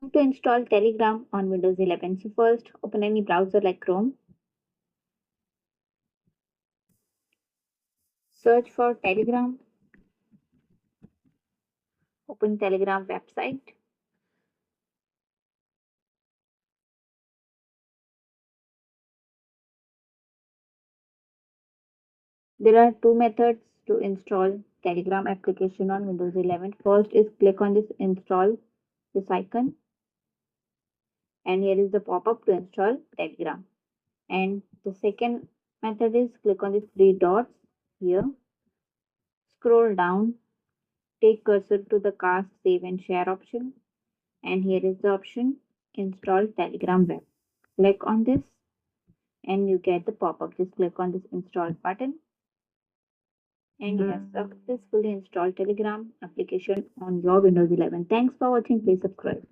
To install Telegram on Windows 11. So first, open any browser like Chrome. Search for Telegram. Open Telegram website. There are two methods to install Telegram application on Windows 11. First is click on this icon, and here is the pop-up to install Telegram. And the second method is click on the three dots here, scroll down, take cursor to the cast, save and share option, and here is the option install Telegram web. Click on this and you get the pop-up. Just click on this install button and you have successfully installed Telegram application on your Windows 11. Thanks for watching. Please subscribe.